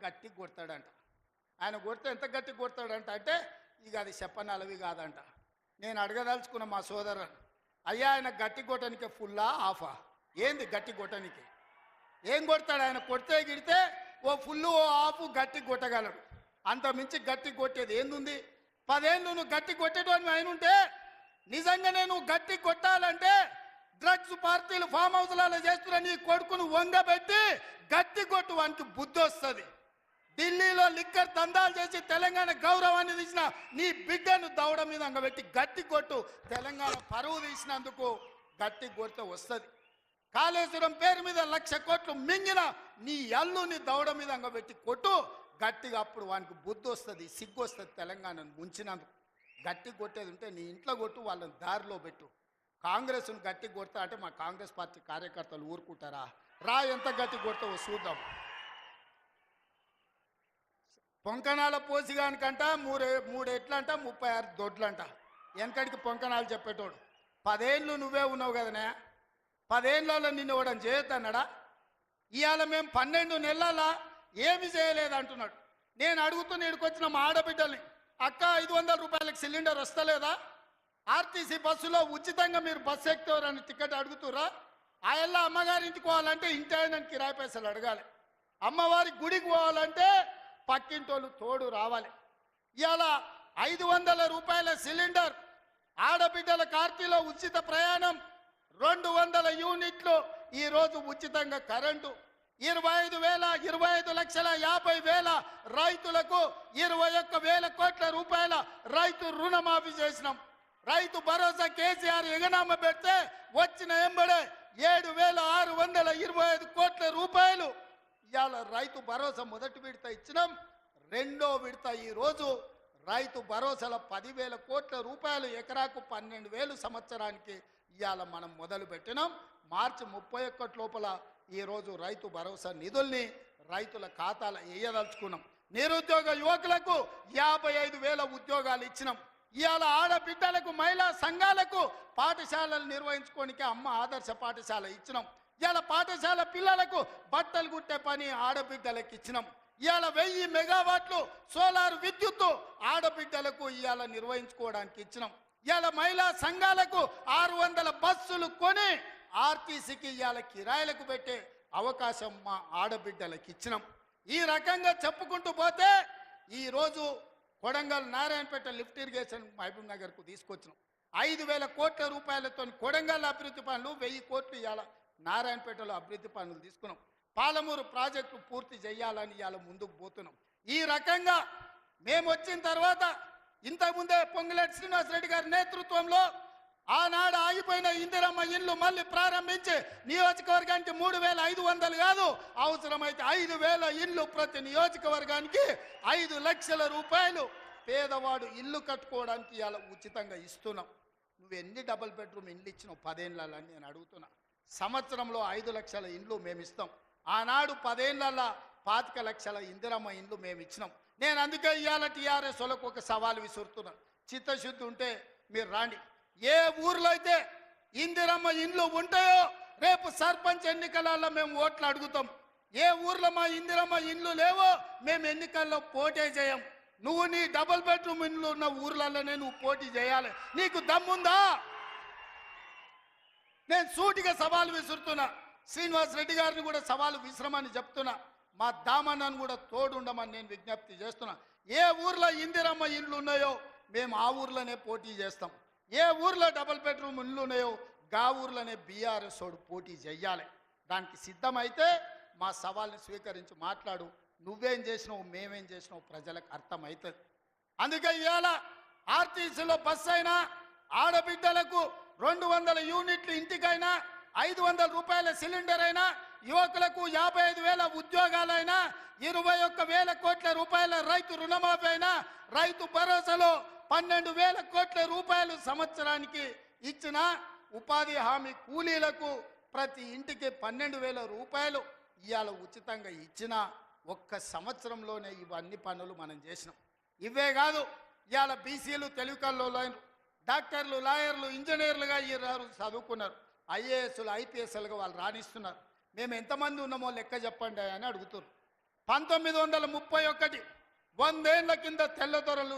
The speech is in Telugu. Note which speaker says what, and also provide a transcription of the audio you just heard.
Speaker 1: గట్టి కొడతాడంట. ఆయన కొడితే ఎంత గట్టి కొడతాడంట అంటే ఇక అది చెప్పనలవి కాదంట. నేను అడగదలుచుకున్న మా సోదరుని, అయ్యా ఆయన గట్టి కొట్టడానికి ఫుల్లా ఆఫా? ఏంది గట్టి కొట్టడానికి? ఏం కొడతాడు ఆయన? కొడితే గిడితే ఓ ఫుల్ ఓ ఆఫ్ గట్టి కొట్టగలడు, అంత మించి గట్టి కొట్టేది ఏందుంది? 10 ఏళ్ళు నువ్వు గట్టి కొట్టేటోని ఆయన ఉంటే నిజంగానే నువ్వు గట్టి కొట్టాలంటే డ్రగ్స్ పార్టీలు ఫామ్ హౌస్లలో చేస్తున్న నీ కొడుకును వంగబెట్టి గట్టి కొట్టు, వానికి బుద్ధి వస్తుంది. ఢిల్లీలో లిక్కర్ దందాలు చేసి తెలంగాణ గౌరవాన్ని తీసిన నీ బిడ్డను దవడ మీద అంగబెట్టి గట్టి కొట్టు. తెలంగాణ పరువు తీసినందుకు గట్టి కొడితే వస్తుంది. కాళేశ్వరం పేరు మీద 1,00,000 కోట్లు మింగిన నీ అల్లుని దవడ మీద అంగబెట్టి కొట్టు గట్టిగా, అప్పుడు వానికి బుద్ధి వస్తుంది, సిగ్గు వస్తుంది. తెలంగాణను ముంచినందుకు గట్టి కొట్టేది ఉంటే నీ ఇంట్లో కొట్టు, వాళ్ళని దారిలో పెట్టు. కాంగ్రెస్ను గట్టి కొడతా అంటే మా కాంగ్రెస్ పార్టీ కార్యకర్తలు ఊరుకుంటారా? రా, ఎంత గట్టి కొడతావో చూద్దాం. పొంకణాల పోసిగానికంట 3 ఎట్లంట 36 దొడ్లంట. వెనకడికి పొంకణాలు చెప్పేటోడు. 10 ఏళ్ళు నువ్వే ఉన్నావు కదనే, 10 ఏళ్ళలో నిన్ను ఇవ్వడం చేయొద్దన్నాడా? ఇవాళ మేము 12 నెలల ఏమి చేయలేదు అంటున్నాడు. నేను అడుగుతున్న ఇక్కడికొచ్చిన మా ఆడబిడ్డల్ని, అక్క 500 రూపాయలకు సిలిండర్ వస్తలేదా? ఆర్టీసీ బస్సులో ఉచితంగా మీరు బస్సు ఎక్కుతారని టికెట్ అడుగుతురా? ఆ ఎల్ల అమ్మగారింటికి పోవాలంటే ఇంటి ఆయన కిరాయి పైసలు అడగాలి. అమ్మవారి గుడికి పోవాలంటే పక్కింటోళ్ళు తోడు రావాలి. ఇవాళ 500 రూపాయల సిలిండర్, ఆడబిడ్డల కార్తీలో ఉచిత ప్రయాణం, 200 యూనిట్లు ఈరోజు ఉచితంగా కరెంటు, 25,50,00,50,000 రైతులకు 21,000 కోట్ల రూపాయల రైతు రుణమాఫీ చేసినాం. రైతు భరోసా కేసీఆర్ ఎగనామ పెడితే వచ్చిన ఎంబడే 7,625 కోట్ల రూపాయలు ఇవాళ రైతు భరోసా మొదటి విడత ఇచ్చినాం. రెండో విడత ఈరోజు రైతు భరోసాల 10,000 కోట్ల రూపాయలు, ఎకరాకు 12,000 సంవత్సరానికి ఇవాళ మనం మొదలు పెట్టినాం. మార్చి 31 లోపల ఈరోజు రైతు భరోసా నిధుల్ని రైతుల ఖాతాలో వేయదలుచుకున్నాం. నిరుద్యోగ యువకులకు 55,000 ఉద్యోగాలు ఇచ్చినాం. ఇవాళ ఆడబిడ్డలకు, మహిళా సంఘాలకు పాఠశాలలు నిర్వహించుకోనికి అమ్మ ఆదర్శ పాఠశాల ఇచ్చినాం. ఇవాళ పాఠశాల పిల్లలకు బట్టలు కుట్టే పని ఆడబిడ్డలకు ఇచ్చినాం. ఇవాళ 1000 మెగావాట్లు సోలార్ విద్యుత్తు ఆడబిడ్డలకు ఇవాళ నిర్వహించుకోవడానికి ఇచ్చినాం. ఇవాళ మహిళా సంఘాలకు 600 బస్సులు కొని ఆర్టీసీకి ఇవాళ కిరాయిలకు పెట్టే అవకాశం మా ఆడబిడ్డలకు ఇచ్చినాం. ఈ రకంగా చెప్పుకుంటూ పోతే ఈరోజు కొడంగల్ నారాయణపేట లిఫ్ట్ ఇరిగేషన్ మహబూబ్ నగర్కు తీసుకొచ్చినాం. 5,000 కోట్ల రూపాయలతో కొడంగల్ అభివృద్ధి పనులు, 1000 కోట్లు ఇవాళ నారాయణపేటలో అభివృద్ధి పనులు తీసుకున్నాం. పాలమూరు ప్రాజెక్టు పూర్తి చేయాలని ఇవాళ ముందుకు పోతున్నాం. ఈ రకంగా మేము వచ్చిన తర్వాత ఇంతకుముందే పొంగులేటి శ్రీనివాసరెడ్డి గారి నేతృత్వంలో ఆనాడు ఆగిపోయిన ఇందిరమ్మ ఇల్లు మళ్ళీ ప్రారంభించి నియోజకవర్గానికి 3,500 కాదు, అవసరమైతే 5,000 ఇల్లు ప్రతి నియోజకవర్గానికి 5 లక్షల రూపాయలు పేదవాడు ఇల్లు కట్టుకోవడానికి ఇవాళ ఉచితంగా ఇస్తున్నాం. నువ్వు ఎన్ని డబుల్ బెడ్రూమ్ ఇండ్లు ఇచ్చినావు 10 ఏళ్ళని నేను అడుగుతున్నా. సంవత్సరంలో 5 లక్షల ఇండ్లు మేము ఇస్తాం. ఆనాడు 10 ఏళ్ళ 25 లక్షల ఇందిరమ్మ ఇండ్లు మేము ఇచ్చినాం. నేను అందుకే ఇవాళ టీఆర్ఎస్ వాళ్ళకు ఒక సవాల్ విసురుతున్నా. చిత్తశుద్ధి ఉంటే మీరు రాండి. ఏ ఊర్లో అయితే ఇందిరమ్మ ఇండ్లు ఉంటాయో రేపు సర్పంచ్ ఎన్నికలలో మేము ఓట్లు అడుగుతాం. ఏ ఊర్లో మా ఇందిరమ్మ ఇండ్లు లేవో మేము ఎన్నికల్లో పోటీ చేయం. నువ్వు నీ డబుల్ బెడ్రూమ్ ఇండ్లు ఉన్న ఊర్లలోనే నువ్వు పోటీ చేయాలి. నీకు దమ్ముందా? నేను సూటిగా సవాలు విసురుతున్నా. శ్రీనివాసరెడ్డి గారిని కూడా సవాలు విశ్రమని చెప్తున్నా. మా దామన్నను కూడా తోడుండమని నేను విజ్ఞప్తి చేస్తున్నా. ఏ ఊర్లో ఇందిరమ్మ ఇండ్లు ఉన్నాయో మేము ఆ ఊర్లోనే పోటీ చేస్తాం. ఏ ఊర్లో డబుల్ బెడ్రూమ్ ఇండ్లు ఉన్నాయో గా ఊర్లోనే బీఆర్ఎస్ వాడు పోటీ చెయ్యాలి. దానికి సిద్ధమైతే మా సవాల్ని స్వీకరించి మాట్లాడు. నువ్వేం చేసినావు, మేమేం చేసినావు ప్రజలకు అర్థమవుతుంది. అందుకే ఇవాళ ఆర్టీసీలో బస్సు అయినా, ఆడబిడ్డలకు 200 యూనిట్లు ఇంటికైనా, 500 రూపాయల సిలిండర్ అయినా, యువకులకు 55,000 ఉద్యోగాలైనా, 21,000 కోట్ల రూపాయల రైతు రుణమాఫీ అయినా, రైతు భరోసాలో 12,000 కోట్ల రూపాయలు సంవత్సరానికి ఇచ్చిన, ఉపాధి హామీ కూలీలకు ప్రతి ఇంటికి 12,000 రూపాయలు ఇవాళ ఉచితంగా ఇచ్చిన ఒక్క సంవత్సరంలోనే ఇవన్నీ పనులు మనం చేసినాం. ఇవే కాదు, ఇవాళ బీసీలు తెలివికల్లోలైన డాక్టర్లు, లాయర్లు, ఇంజనీర్లుగా ఈరోజు చదువుకున్నారు. ఐఏఎస్లు, ఐపీఎస్లుగా వాళ్ళు రాణిస్తున్నారు. మేము ఎంతమంది ఉన్నామో లెక్క చెప్పండి అని అడుగుతున్నారు. 1931 100 ఏళ్ల కింద తెల్లదొరలు